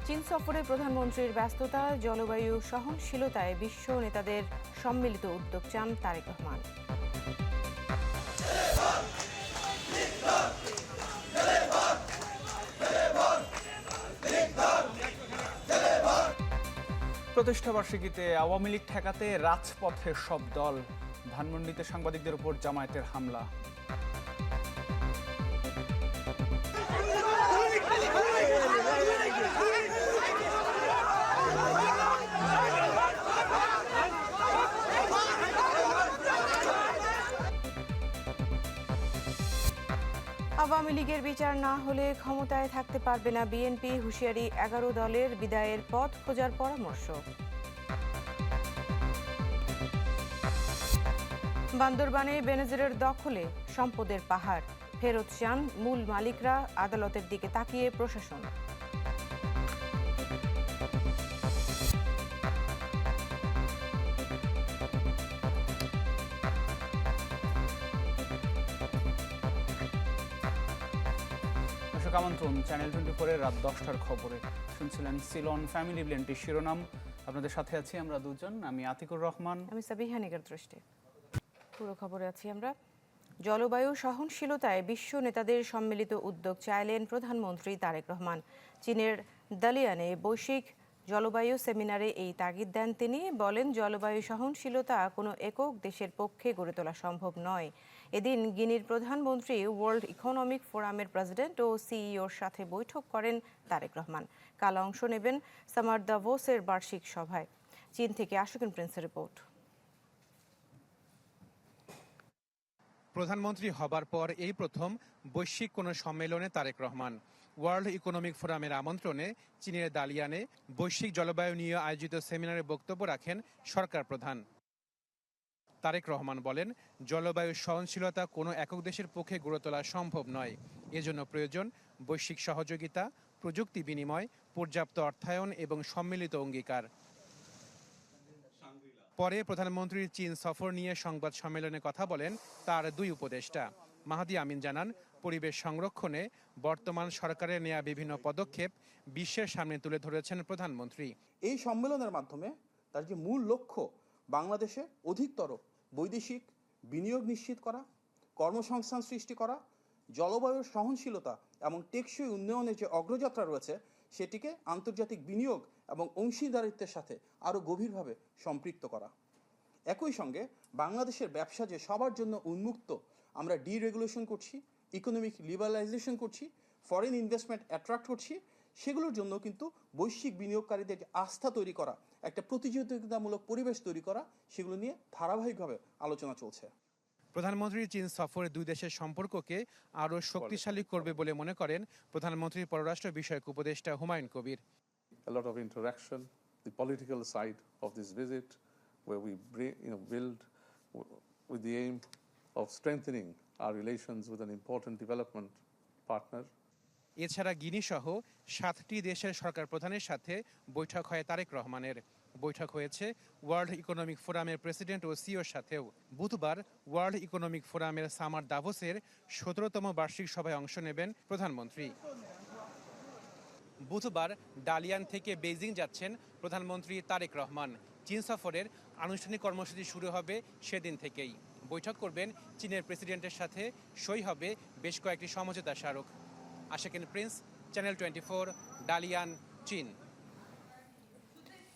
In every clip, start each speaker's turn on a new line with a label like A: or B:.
A: চীন সফরে প্রধানমন্ত্রীর ব্যস্ততা, জলবায়ু সহনশীলতায় বিশ্ব নেতাদের সম্মিলিত উদ্যোগ চান তারেক রহমান।
B: প্রতিষ্ঠাবার্ষিকীতে আওয়ামী লীগ ঠেকাতে রাজপথের সব দল, ধানমন্ডিতে সাংবাদিকদের উপর জামায়াতের হামলা।
A: আওয়ামী লীগের বিচার না হলে ক্ষমতায় থাকতে পারবে না বিএনপি, হুঁশিয়ারি 11 দলের, বিদায়ের পথ খোঁজার পরামর্শ। বান্দরবানে বেনজিরের দখলে সম্পদের পাহাড়, ফেরত চান মূল মালিকরা, আদালতের দিকে তাকিয়ে প্রশাসন।
B: আমন্ত্রণ চ্যানেল 24-এর রাত 10টার খবরে। শুনছিলেন সিলন ফ্যামিলি ব্লেন্ডের শিরোনাম। আপনাদের সাথে আছি আমরা দুজন, আমি আতিকুর রহমান,
A: আমি সাবিহা নিগার দৃষ্টি। পুরো খবরে আছি আমরা। জলবায়ু সহনশীলতায় বিশ্ব নেতাদের সম্মিলিত উদ্যোগ চাইলেন প্রধানমন্ত্রী তারেক রহমান। চীনের দালিয়ানে বৈশ্বিক জলবায়ু সেমিনারে এই তাগিদ দেন তিনি। বলেন, জলবায়ু সহনশীলতা কোনো একক দেশের পক্ষে গড়ে তোলা সম্ভব নয়। এদিন গিনির প্রধানমন্ত্রী ওয়ার্ল্ড ইকোনমিক ফোরামের প্রেসিডেন্ট ও সিইওর সাথে বৈঠক করেন তারেক রহমান। কাল অংশ নেবেন সামার দাভোসের বার্ষিক সভায়। চীন থেকে আশুকিন প্রিন্সের রিপোর্ট।
C: প্রধানমন্ত্রী হবার পর এই প্রথম বৈশ্বিক কোনো সম্মেলনে তারেক রহমান। ওয়ার্ল্ড ইকোনমিক ফোরামের আমন্ত্রণে চীনের দালিয়ানে বৈশ্বিক জলবায়ু নিয়ে আয়োজিত সেমিনারে বক্তব্য রাখেন সরকার প্রধান। তারেক রহমান বলেন, জলবায়ু সহনশীলতা কোনো একক দেশের পক্ষে গড়ে তোলা সম্ভব নয়। এজন্য প্রয়োজন বৈশ্বিক সহযোগিতা, প্রযুক্তি বিনিময়, পর্যাপ্ত অর্থায়ন এবং সম্মিলিত অঙ্গীকার। পরে প্রধানমন্ত্রীর চীন সফর নিয়ে সংবাদ সম্মেলনে কথা বলেন তার দুই উপদেষ্টা। মাহাদি আমিন জানান, পরিবেশ সংরক্ষণে বর্তমান সরকারের নেয়া বিভিন্ন পদক্ষেপ বিশ্বের সামনে তুলে ধরেছেন প্রধানমন্ত্রী।
D: এই সম্মেলনের মাধ্যমে তার যে মূল লক্ষ্য, বাংলাদেশে অধিকতর বৈদেশিক বিনিয়োগ নিশ্চিত করা, কর্মসংস্থান সৃষ্টি করা, জলবায়ুর সহনশীলতা এবং টেকসই উন্নয়নের যে অগ্রযাত্রা রয়েছে সেটিকে আন্তর্জাতিক বিনিয়োগ এবং অংশীদারিত্বের সাথে আরও গভীরভাবে সম্পৃক্ত করা। একই সঙ্গে বাংলাদেশের ব্যবসা যে সবার জন্য উন্মুক্ত, আমরা ডিরেগুলেশন করছি, ইকোনমিক লিবারালাইজেশন করছি, ফরেন ইনভেস্টমেন্ট অ্যাট্রাক্ট করছি, সেগুলোর জন্য কিন্তু বৈশ্বিক বিনিয়োগকারীদের যে আস্থা তৈরি করা, একটা প্রতিযোগিতামূলক পরিবেশ তৈরি করা, সেগুলো নিয়ে ধারাবাহিকভাবে আলোচনা চলছে।
C: প্রধানমন্ত্রীর চীন সফরে দুই দেশের সম্পর্ককে আরও শক্তিশালী করবে বলে মনে করেন প্রধানমন্ত্রীর পররাষ্ট্র বিষয়ক উপদেষ্টা Humayun Kabir.
E: A lot of interaction, the political side of this visit, where we build with the aim of strengthening our relations with an important development partner.
C: এছাড়া গিনি সহ 7টি দেশের সরকার প্রধানের সাথে বৈঠক হয় তারেক রহমানের। বৈঠক হয়েছে ওয়ার্ল্ড ইকোনমিক ফোরামের প্রেসিডেন্ট ও সিইওর সাথেও। বুধবার ওয়ার্ল্ড ইকোনমিক ফোরামের সামার দাভোসের 17তম বার্ষিক সভায় অংশ নেবেন প্রধানমন্ত্রী। বুধবার ডালিয়ান থেকে বেইজিং যাচ্ছেন প্রধানমন্ত্রী তারেক রহমান। চীন সফরের আনুষ্ঠানিক কর্মসূচি শুরু হবে সেদিন থেকেই। বৈঠক করবেন চীনের প্রেসিডেন্টের সাথে, সই হবে বেশ কয়েকটি সমঝোতা স্মারক। আশুকিন প্রিন্স, চ্যানেল 24, ডালিয়ান, চীন।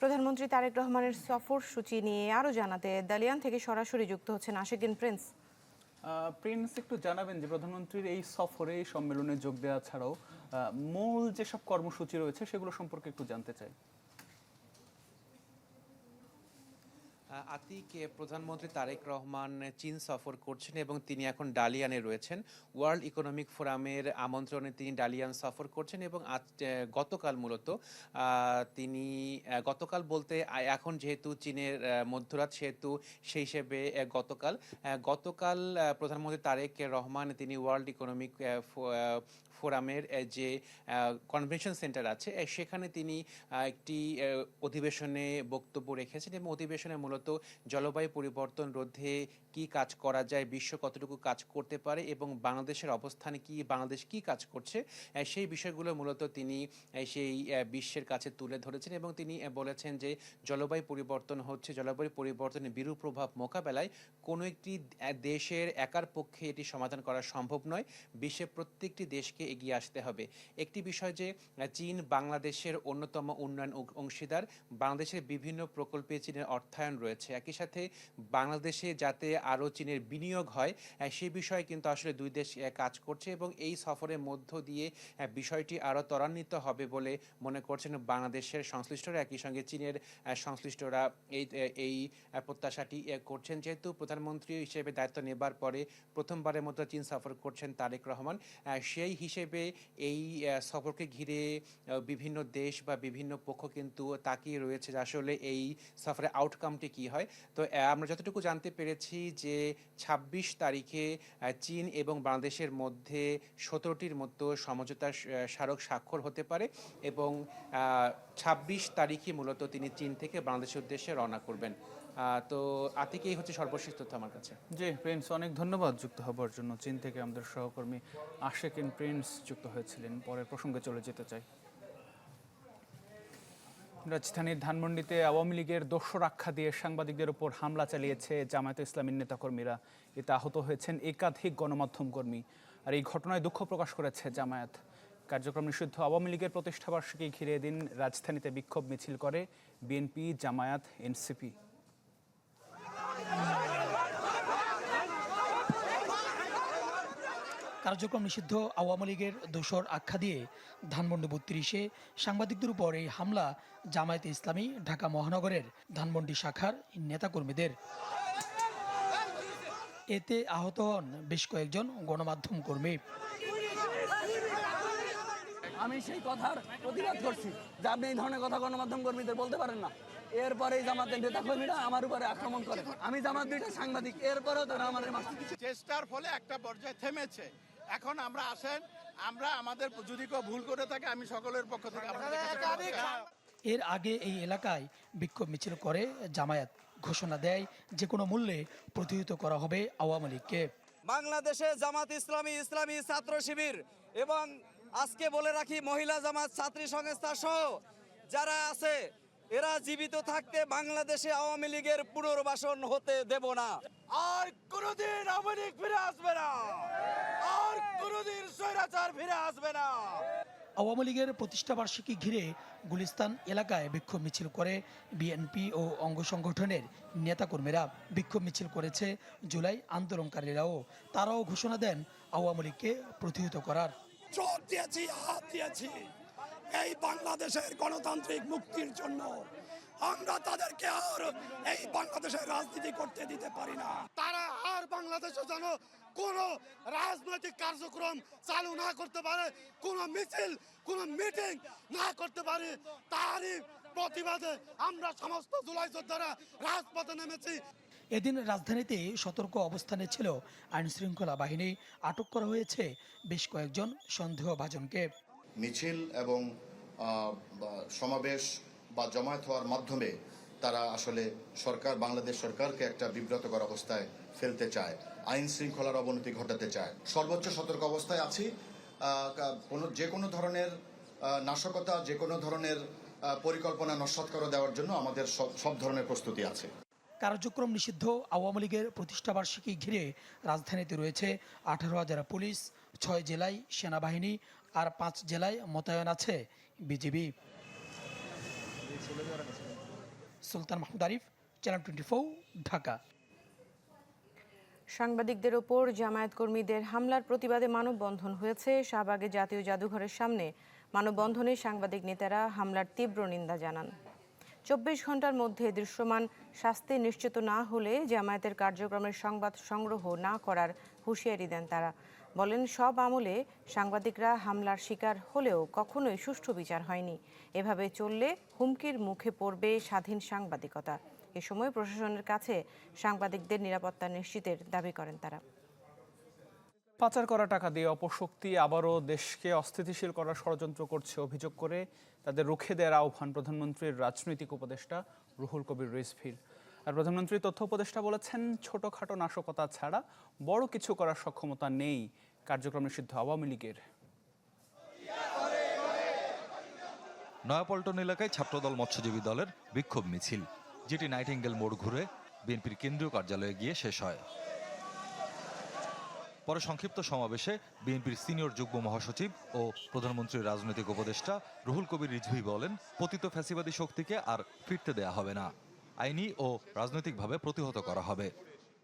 A: প্রধানমন্ত্রী তারেক রহমানের সফর সূচি নিয়ে আরও জানাতে দালিয়ান থেকে সরাসরি যুক্ত হচ্ছেন আশুকিন প্রিন্স।
B: প্রিন্স, একটু জানাবেন যে প্রধানমন্ত্রীর এই সফরে, এই সম্মেলনে যোগ দেওয়া ছাড়াও মূল যেসব কর্মসূচি রয়েছে সেগুলো সম্পর্কে একটু জানতে চাই।
C: আতিকে প্রধানমন্ত্রী তারেক রহমান চীন সফর করছেন এবং তিনি এখন ডালিয়ানে রয়েছেন। ওয়ার্ল্ড ইকোনমিক ফোরামের আমন্ত্রণে তিনি ডালিয়ান সফর করছেন এবং গতকাল মূলত তিনি গতকাল বলতে এখন যেহেতু চীনের মধ্যরাত, সেহেতু সেই হিসেবে গতকাল প্রধানমন্ত্রী তারেক রহমান তিনি ওয়ার্ল্ড ইকোনমিক ফোরামের যে কনভেনশন সেন্টার আছে সেখানে তিনি একটি অধিবেশনে বক্তব্য রেখেছেন এবং অধিবেশনে মূলত জলবায়ু পরিবর্তন রোধে কি কাজ করা যায়, বিশ্ব কতটুকু কাজ করতে পারে এবং বাংলাদেশের অবস্থানে কি, বাংলাদেশ কি কাজ করছে, সেই বিষয়গুলো মূলত তিনি সেই বিশ্বের কাছে তুলে ধরেছেন এবং তিনি বলেছেন যে জলবায়ু পরিবর্তন হচ্ছে, জলবায়ু পরিবর্তনের বিরূপ প্রভাব মোকাবেলায় কোনো একটি দেশের একার পক্ষে এটি সমাধান করা সম্ভব নয়, বিশ্বের প্রত্যেকটি দেশকে এগিয়ে আসতে হবে। একটি বিষয় যে চীন বাংলাদেশের অন্যতম উন্নয়ন অংশীদার, বাংলাদেশের বিভিন্ন প্রকল্পে চীনের অর্থায়ন রয়েছে, একই সাথে বাংলাদেশে যাতে আরও চীনের বিনিয়োগ হয় সেই বিষয়ে কিন্তু আসলে দুই দেশ কাজ করছে এবং এই সফরের মধ্য দিয়ে বিষয়টি আরও ত্বরান্বিত হবে বলে মনে করছেন বাংলাদেশের সংশ্লিষ্টরা, একই সঙ্গে চীনের সংশ্লিষ্টরা এই প্রত্যাশাটি করছেন। যেহেতু প্রধানমন্ত্রী হিসেবে দায়িত্ব নেবার পরে প্রথমবারের মতো চীন সফর করছেন তারেক রহমান, সেই হিসেবে এই সফরকে ঘিরে বিভিন্ন দেশ বা বিভিন্ন পক্ষ কিন্তু তাকিয়ে রয়েছে যে আসলে এই সফরের আউটকামটি কি হয়। তো আমরা যতটুকু জানতে পেরেছি যে ২৬ তারিখে চীন এবং বাংলাদেশের মধ্যে ১৭টির মতো সমঝোতা স্মারক স্বাক্ষর হতে পারে এবং ২৬ তারিখে মূলত তিনি চীন থেকে বাংলাদেশের উদ্দেশ্যে রওনা করবেন। তো আতিকেই হচ্ছে সর্বশেষ তথ্য আমার কাছে।
B: জি প্রিন্স, অনেক ধন্যবাদ যুক্ত হবার জন্য। চীন থেকে আমাদের সহকর্মী আশেকিন প্রিন্স যুক্ত হয়েছিলেন। পরের প্রসঙ্গে চলে যেতে চাই। রাজধানীর ধানমন্ডিতে আওয়ামী লীগের দোসর আখ্যা দিয়ে সাংবাদিকদের উপর হামলা চালিয়েছে জামায়াতে ইসলামীর নেতাকর্মীরা। এতে আহত হয়েছেন একাধিক গণমাধ্যম কর্মী। আর এই ঘটনায় দুঃখ প্রকাশ করেছে জামায়াত। কার্যক্রম নিষিদ্ধ আওয়ামী লীগের প্রতিষ্ঠাবার্ষিকী ঘিরে এদিন রাজধানীতে বিক্ষোভ মিছিল করে বিএনপি, জামায়াত, এনসিপি।
F: কার্যক্রম নিষিদ্ধ আওয়ামী লীগের দোসর আখ্যা দিয়ে ধানমন্ডি ৩২-এ সাংবাদিকদের উপর এই হামলা জামায়াতে ইসলামী ঢাকা মহানগরের ধানমন্ডি শাখার নেতাকর্মীদের। এতে আহত হন বেশ কয়েকজন গণমাধ্যম কর্মী।
G: আমি সেই কথার প্রতিবাদ করছি যে আপনি এই ধরনের কথা গণমাধ্যম কর্মীদের বলতে পারেন না। এরপরে জামাতের নেতা কর্মীরা আমার উপরে আক্রমণ করে। আমি জামাত দুইটা সাংবাদিক, এরপরেও তারা আমাদের
H: চেষ্টার ফলে একটা পর্যায়ে থেমেছে। এখন আমরা আসেন, আমরা আমাদের যদি কেউ ভুল করে থাকে আমি সকলের পক্ষ থেকে
F: এর আগে এই এলাকায় বিক্ষোভ মিছিল করে জামায়াত, ঘোষণা দেয় যে কোনো মূল্যে প্রতিহত করা হবে আওয়ামী লীগকে।
G: বাংলাদেশে জামাত ইসলামী, ইসলামী ছাত্র শিবির এবং আজকে বলে রাখি মহিলা জামাত, ছাত্রী সংস্থা সহ যারা আছে এরা জীবিত থাকতে বাংলাদেশে আওয়ামী লীগের পুনর্বাসন হতে দেব না। আর কোনোদিন আওয়ামী লীগ ফিরে আসবে না, আর কোনোদিন স্বৈরাচার ফিরে আসবে না।
F: আওয়ামী লীগের প্রতিষ্ঠাবার্ষিকী ঘিরে গুলিস্তান এলাকায় বিক্ষোভ মিছিল করে বিএনপি ও অঙ্গ সংগঠনের নেতাকর্মীরা। বিক্ষোভ মিছিল করেছে জুলাই আন্দোলনকারীরাও। তারাও ঘোষণা দেন আওয়ামী লীগকে প্রতিহত করার।
I: চোখ দিয়েছি, হাত দিয়েছি এই বাংলাদেশের গণতান্ত্রিক মুক্তির জন্য। আমরা তাদেরকে আর এই বাংলাদেশের রাজনীতি করতে দিতে পারি না। তারা আর বাংলাদেশে যেন কোনো রাজনৈতিক কার্যক্রম চালু না করতে পারে, কোনো মিছিল, কোনো মিটিং না করতে পারে, তারই প্রতিবাদে আমরা সমস্ত জুলাই যোদ্ধারা রাজপথে নেমেছি।
F: এদিন রাজধানীতে সতর্ক অবস্থানে ছিল আইন শৃঙ্খলা বাহিনী। আটক করা হয়েছে বেশ কয়েকজন সন্দেহভাজনকে।
J: মিছিল এবং সমাবেশ বা জমায়েত হওয়ার মাধ্যমে তারা আসলে বাংলাদেশ সরকারকে একটা বিব্রতকর অবস্থায় ফেলতে চায়, আইন শৃঙ্খলার অবনতি ঘটাতে চায়। সর্বোচ্চ সতর্ক অবস্থায় আছি। যে কোনো ধরনের নাশকতা, যে কোনো ধরনের পরিকল্পনা নস্যাৎ করে দেওয়ার জন্য আমাদের সব ধরনের প্রস্তুতি আছে।
F: কার্যক্রম নিষিদ্ধ আওয়ামী লীগের প্রতিষ্ঠাবার্ষিকী ঘিরে রাজধানীতে রয়েছে 18,000 পুলিশ, 6 জেলায় সেনাবাহিনী আর 5 জেলায় মোতায়েন আছে বিজিবি। সুলতান মাহমুদ আরিফ, চ্যানেল 24, ঢাকা।
A: সাংবাদিকদের ওপর জামায়াত কর্মীদের হামলার প্রতিবাদে মানববন্ধন হয়েছে শাহবাগে জাতীয় জাদুঘরের সামনে। মানববন্ধনে সাংবাদিক নেতারা হামলার তীব্র নিন্দা জানান। 24 ঘন্টার মধ্যে দৃশ্যমান শাস্তি নিশ্চিত না হলে জামায়াতের কার্যক্রমের সংবাদ সংগ্রহ না করার হুঁশিয়ারি দেন তারা। বলেন, সব আমলে সাংবাদিকরা হামলার শিকার হলেও কখনোই সুষ্ঠু বিচার হয়নি। এভাবে চললে হুমকির মুখে পড়বে স্বাধীন সাংবাদিকতা। এ সময় প্রশাসনের কাছে সাংবাদিকদের নিরাপত্তা নিশ্চিতের দাবি করেন তারা।
B: পাচার করা টাকা দিয়ে অপশক্তি আবারও দেশকে অস্থিতিশীল করার ষড়যন্ত্র করছে অভিযোগ করে তাদের রুখে দেওয়ার আহ্বান প্রধানমন্ত্রীর রাজনৈতিক উপদেষ্টা রুহুল কবির রিজভীর। আর প্রধানমন্ত্রী তথ্য উপদেষ্টা বলেছেন, ছোটখাটো নাশকতা ছাড়া বড় কিছু করার সক্ষমতা নেই কার্যক্রম নিষিদ্ধ আওয়ামী লীগের।
K: নয়াপল্টন এলাকায় ছাত্রদল মৎস্যজীবী দলের বিক্ষোভ মিছিল, যেটি নাইটিঙ্গেল মোড় ঘুরে বিএনপির কেন্দ্রীয় কার্যালয়ে গিয়ে শেষ হয়। পরে সংক্ষিপ্ত সমাবেশে বিএনপির সিনিয়র যুগ্ম মহাসচিব ও প্রধানমন্ত্রীর রাজনৈতিক উপদেষ্টা রুহুল কবির রিজভী বলেন, পতিত ফ্যাসিবাদী শক্তিকে আর ফিরতে দেয়া হবে না, আইনি ও রাজনৈতিকভাবে প্রতিহত করা হবে।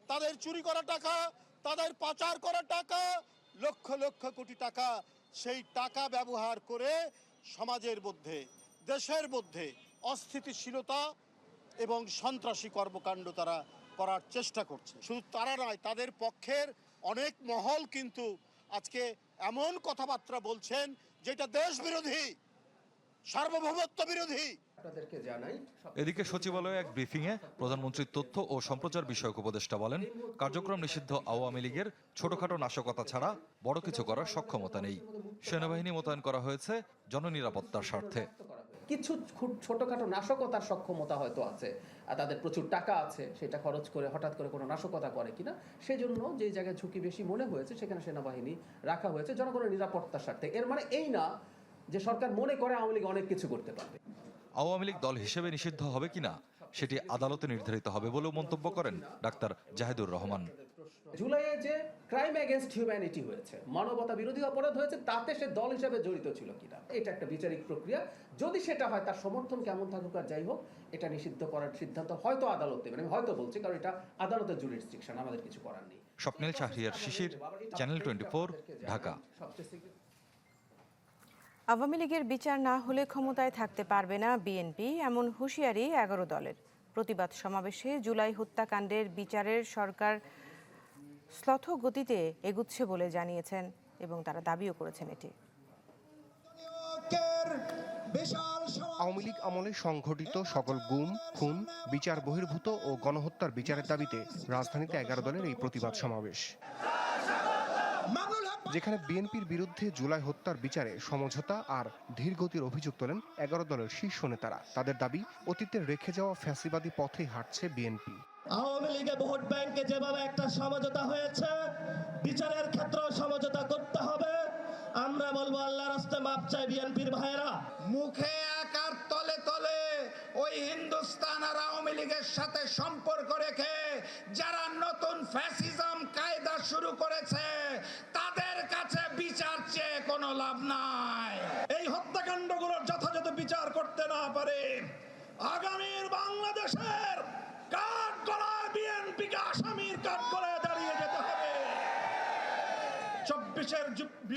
I: তাদের চুরি করা টাকা, তাদের পাচার করা টাকা, লক্ষ লক্ষ কোটি টাকা, সেই টাকা ব্যবহার করে সমাজের মধ্যে, দেশের মধ্যে অস্থিতিশীলতা এবং সন্ত্রাসী কর্মকাণ্ড তারা করার চেষ্টা করছে। শুধু তারা নয়, তাদের পক্ষের অনেক মহল কিন্তু আজকে এমন কথাবার্তা বলছেন যেটা দেশ বিরোধী, সার্বভৌমত্ব বিরোধী।
K: এদিকে সচিবালয়ে এক ব্রিফিংয়ে প্রধানমন্ত্রীর তথ্য ও সম্প্রচার বিষয়ক উপদেষ্টা বলেন, কার্যক্রম নিষিদ্ধ আওয়ামী লীগের ছোটখাটো নাশকতা ছাড়া বড় কিছু করার সক্ষমতা নেই। সেনাবাহিনী মোতায়েন করা হয়েছে জননিরাপত্তার স্বার্থে।
L: কিছু ছোটখাটো নাশকতার সক্ষমতা হয়তো আছে, তাদের প্রচুর টাকা আছে, সেটা খরচ করে হঠাৎ করে কোনো নাশকতা করে কিনা, সেজন্য যে জায়গায় ঝুঁকি বেশি মনে হয়েছে সেখানে সেনাবাহিনী রাখা হয়েছে জনগণের নিরাপত্তার স্বার্থে। এর মানে এই না যে সরকার মনে করে আওয়ামী লীগ অনেক কিছু করতে পারবে।
K: আওয়ামী লীগ দল হিসেবে নিষিদ্ধ হবে কিনা সেটি আদালতে নির্ধারিত হবে বলেও মন্তব্য করেন ডাক্তার জাহিদুর রহমান।
L: জুলাইয়ে যে ক্রাইম এগেইনস্ট হিউম্যানিটি হয়েছে, মানবতা বিরোধী অপরাধ হয়েছে, তাতে সে দল হিসেবে জড়িত ছিল কিনা, এটা একটা বিচারিক প্রক্রিয়া। যদি সেটা হয়, তার সমর্থন কেমন থাকুক আর যাই হোক, এটা নিষিদ্ধ করার সিদ্ধান্ত হয়তো আদালত দেবেন। আমি হয়তো বলছি, কারণ এটা আদালতের জুরিসডিকশন, আমাদের কিছু করার নেই।
K: স্বপ্নিল শাহরিয়ার শিশির, চ্যানেল 24, ঢাকা।
A: আওয়ামী লীগের বিচার না হলে ক্ষমতায় থাকতে পারবে না বিএনপি, এমন হুঁশিয়ারি 11 দলের। প্রতিবাদ সমাবেশে জুলাই হত্যাকাণ্ডের বিচারের সরকার শ্লথ গতিতে এগুচ্ছে বলে জানিয়েছেন এবং তারা দাবিও করেছেন এটি।
M: আওয়ামী লীগ আমলে সংঘটিত সকল গুম, খুন, বিচার বহির্ভূত ও গণহত্যার বিচারের দাবিতে রাজধানীতে 11 দলের এই প্রতিবাদ সমাবেশ, যেখানে বিএনপির বিরুদ্ধে জুলাই হত্যার বিচারে সমঝোতা আর ধীরগতির অভিযোগ তোলেন 11 দলের শীর্ষ নেতারা। তাদের দাবি, অতীতে রেখে যাওয়া ফ্যাসিবাদী পথেই হাঁটছে বিএনপি।
N: আওয়ামী লীগে ভোট ব্যাংকে যেভাবে একটা সমঝোতা হয়েছে, বিচারের ক্ষেত্রেও সমঝোতা করতে হবে। আমরা বলবো, আল্লাহর রাস্তে মাপ চাই বিএনপির ভাইয়েরা।
H: মুখে আকার তলে তলে ওই হিন্দুস্তান আর আওয়ামী লীগের সাথে সম্পর্ক রেখে যারা নতুন ফ্যাসিজম কায়দা শুরু করেছে, তাদের কাছে বিচার চেয়ে কোনো লাভ নাই।
I: এই হত্যাকাণ্ডগুলোর যথাযথ বিচার করতে না পারে আগামীর বাংলাদেশের কাঠগড়ায় বিএনপিকে আসামির কাঠগড়ায় দাঁড়িয়ে যেতে হবে।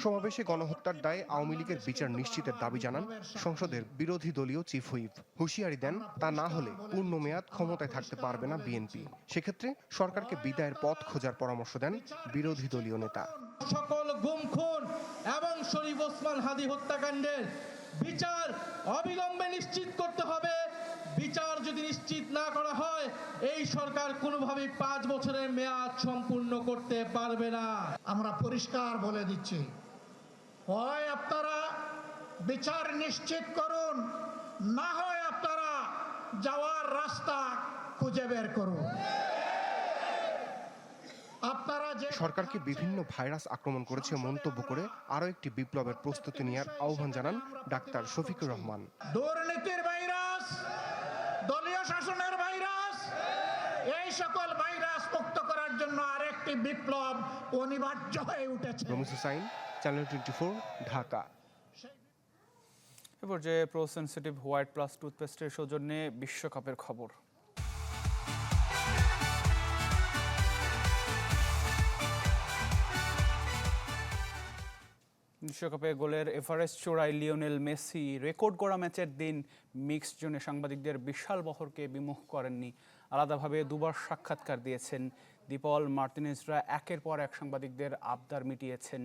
M: সমাবেশে গণহত্যার দায়ে আওয়ামী লীগের বিচার নিশ্চিতের দাবি জানান সংসদের বিরোধী দলীয় চিফ হুইপ। হুঁশিয়ারি দেন, তা না হলে পূর্ণ মেয়াদ ক্ষমতায় থাকতে পারবে না বিএনপি। সেক্ষেত্রে সরকারকে বিদায়ের পথ খোঁজার পরামর্শ দেন বিরোধী দলীয় নেতা।
N: সকল গুম, খুন এবং শরীফ ওসমান হাদি হত্যাকাণ্ডের বিচার অবিলম্বে নিশ্চিত করতে হবে। বিচার যদি নিশ্চিত না করা হয়, এই সরকার কোনোভাবেই 5 বছরের মেয়াদ সম্পূর্ণ করতে পারবে না।
H: আমরা পরিষ্কার বলে দিচ্ছি, হয় আপনারা বিচার নিশ্চিত করুন, না হয় আপনারা যাওয়ার রাস্তা খুঁজে বের করুন।
M: সরকারকে বিভিন্ন ভাইরাস আক্রমণ করেছে মন্তব্য করে আরো একটি বিপ্লবের প্রস্তুতি নেওয়ার আহ্বান জানান ডাক্তার শফিকুর রহমান।
H: দুর্নীতির ভাইরাস, দলীয় শাসনের ভাইরাস, এই সকল ভাইরাস মুক্ত করার জন্য আরেকটি বিপ্লব অনিবার্য হয়ে উঠেছে।
M: রমিজ হুসাইন, চ্যানেল 24, ঢাকা।
B: এবার যে প্রো সেনসিটিভ হোয়াইট প্লাস টুথপেস্টের সৌজন্যে বিশ্বকাপের খবর। বিশ্বকাপে গোলের এভারেস্ট চোরাই লিওনেল মেসি। রেকর্ড গড়া ম্যাচের দিন মিক্সড জোনে সাংবাদিকদের বিশাল বহরকে বিমুখ করেননি। আলাদাভাবে দুবার সাক্ষাৎকার দিয়েছেন। দিপল মার্টিনেজরা একের পর এক সাংবাদিকদের আবদার মিটিয়েছেন।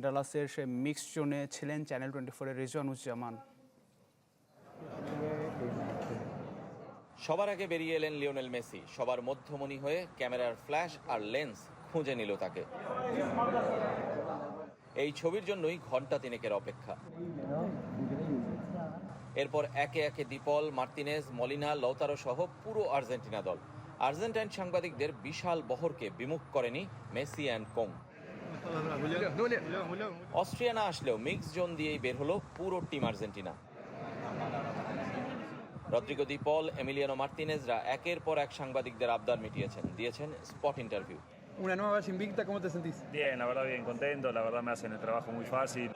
B: ডালাসের সে মিক্সড জোনে ছিলেন চ্যানেল 24-এর রিজওয়ানুজ্জামান।
O: সবার আগে বেরিয়ে এলেন লিওনেল মেসি। সবার মধ্যমণি হয়ে ক্যামেরার ফ্ল্যাশ আর লেন্স খুঁজে নিল তাকে। এই ছবির জন্যই ঘন্টা তিনেকের অপেক্ষা। এরপর একে একে ডিপল, মার্তিনেজ, মলিনা, লৌতারো সহ পুরো আর্জেন্টিনা দল। আর্জেন্টাইন সাংবাদিকদের বিশাল বহরকে বিমুখ করেনি মেসি অ্যান্ড কোং। অস্ট্রিয়া না আসলেও মিক্স জোন দিয়েই বের হলো পুরো টিম আর্জেন্টিনা। রদ্রিগো দি পল, এমিলিয়ানো মার্তিনেজরা একের পর এক সাংবাদিকদের আবদার মিটিয়েছেন, দিয়েছেন spot interview.
P: Una nueva vez invicta, ¿cómo te sentís?
Q: Bien, la verdad bien contento, la verdad me hacen el trabajo muy fácil.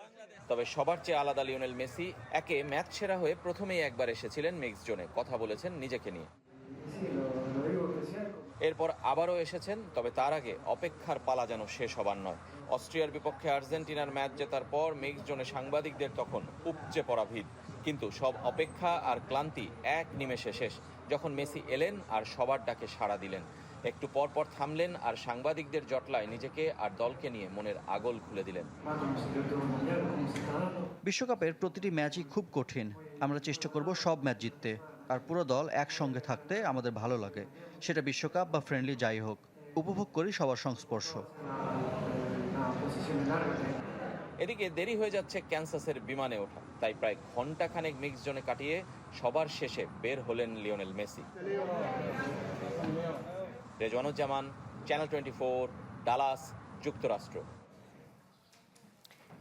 O: তবে সবার চেয়ে আলাদা লিওনেল মেসি একে ম্যাচ সেরা হয়ে প্রথমেই একবার এসেছিলেন মিক্স জোনে, কথা বলেছেন নিজেকে নিয়ে। এরপর আবারও এসেছেন, তবে তার আগে অপেক্ষার পালা যেন শেষ হবার নয়। অস্ট্রিয়ার বিপক্ষে আর্জেন্টিনার ম্যাচ জেতার পর মিক্স জোনে সাংবাদিকদের তখন উপচে পড়া ভিড়, কিন্তু সব অপেক্ষা আর ক্লান্তি এক নিমেষে শেষ যখন মেসি এলেন আর সবার ডাকে সাড়া দিলেন। একটু পর পর থামলেন আর সাংবাদিকদের জটলায় নিজেকে আর দলকে নিয়ে মনের আগল খুলে দিলেন।
R: বিশ্বকাপের প্রতিটি ম্যাচই খুব কঠিন। আমরা চেষ্টা করব সব ম্যাচ জিততে, আর পুরো দল একসঙ্গে থাকতে আমাদের ভালো লাগে। সেটা বিশ্বকাপ বা ফ্রেন্ডলি যাই হোক, উপভোগ করি সবার সংস্পর্শ।
O: এদিকে দেরি হয়ে যাচ্ছে ক্যানসাসের বিমানে ওঠা, তাই প্রায় ঘন্টাখানেক মিক্স জোনে কাটিয়ে সবার শেষে বের হলেন Lionel Messi. Rezwanuzzaman, channel 24, Dallas, যুক্তরাষ্ট্র।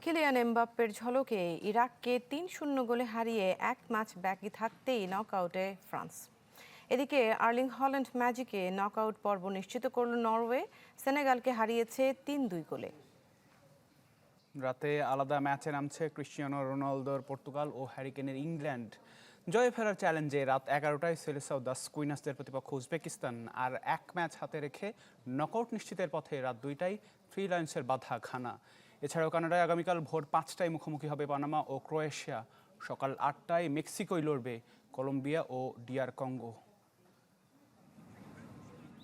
A: কিলিয়ান এমবাপ্পের ঝলকে ইরাককে ৩-০ গোলে হারিয়ে এক ম্যাচ বাকি থাকতেই নকআউটে ফ্রান্স। এদিকে আর্লিং হল্যান্ড ম্যাজিকে নকআউট পর্ব নিশ্চিত করল নরওয়ে, সেনেগালকে হারিয়েছে ৩-২ গোলে।
B: রাতে আলাদা ম্যাচে নামছে ক্রিশ্চিয়ানো রোনালদোর পর্তুগাল ও হ্যারি কেনের ইংল্যান্ড। জয়ে ফেরার চ্যালেঞ্জে রাত 11টায় সেলেসাও দাস কুইনাসদের প্রতিপক্ষ উজবেকিস্তান, আর এক ম্যাচ হাতে রেখে নকআউট নিশ্চিতের পথে রাত 2টায় 3 লায়ন্সের বাধা ঘানা। এছাড়াও কানাডায় আগামীকাল ভোর 5টায় মুখোমুখি হবে পানামা ও ক্রোয়েশিয়া। সকাল 8টায় মেক্সিকোয় লড়বে কলম্বিয়া ও ডিআর কঙ্গো।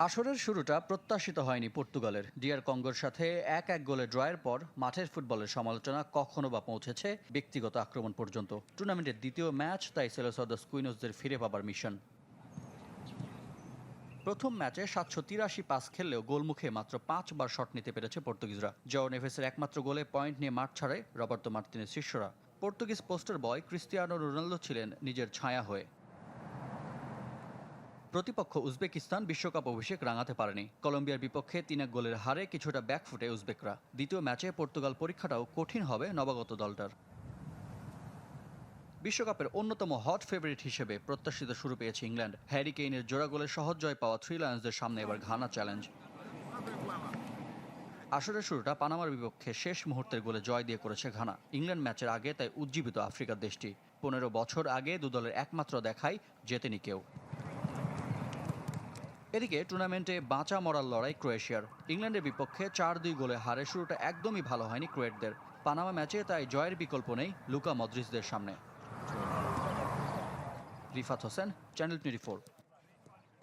R: আসরের শুরুটা প্রত্যাশিত হয়নি পর্তুগালের। ডিআর কঙ্গোর সাথে 1-1 গোলে ড্রয়ের পর মাঠের ফুটবলের সমালোচনা কখনো বা পৌঁছেছে ব্যক্তিগত আক্রমণ পর্যন্ত। টুর্নামেন্টের দ্বিতীয় ম্যাচ তাই সেলেসাও দাস কুইনাসদের ফিরে পাবার মিশন। প্রথম ম্যাচে 783 পাস খেললেও গোলমুখে মাত্র 5 বার শট নিতে পেরেছে পর্তুগিজরা। জও নেভেসের একমাত্র গোলে পয়েন্ট নিয়ে মাঠ ছাড়ে রবার্তো মার্তিনেজ শিষ্যরা। পর্তুগিজ পোস্টার বয় ক্রিস্টিয়ানো রোনালদো ছিলেন নিজের ছায়া হয়ে। প্রতিপক্ষ উজবেকিস্তান বিশ্বকাপ অভিষেক রাঙাতে পারেনি। কলম্বিয়ার বিপক্ষে 3-1 গোলের হারে কিছুটা ব্যাকফুটে উজবেকরা। দ্বিতীয় ম্যাচে পর্তুগাল পরীক্ষাটাও কঠিন হবে নবাগত দলটার। বিশ্বকাপের অন্যতম হট ফেভারিট হিসেবে প্রত্যাশিত শুরু পেয়েছে ইংল্যান্ড। হ্যারি কেইনের জোড়া গোলে সহজ জয় পাওয়া 3 লায়ন্সদের সামনে এবার ঘানা চ্যালেঞ্জ। আসরের শুরুটা পানামার বিপক্ষে শেষ মুহূর্তের গোলে জয় দিয়ে করেছে ঘানা। ইংল্যান্ড ম্যাচের আগে তাই উজ্জীবিত আফ্রিকার দেশটি। 15 বছর আগে দু দলের একমাত্র দেখাই জেতেনি কেউ। এদিকে টুর্নামেন্টে বাঁচা মরার লড়াই ক্রোয়েশিয়ার। ইংল্যান্ডের বিপক্ষে 4-2 গোলে হারে শুরুটা একদমই ভালো হয়নি ক্রোয়েটদের। পানামা ম্যাচে তাই জয়ের বিকল্প নেই লুকা মদ্রিচদের সামনে। রিফাত হোসেন, চ্যানেল 24।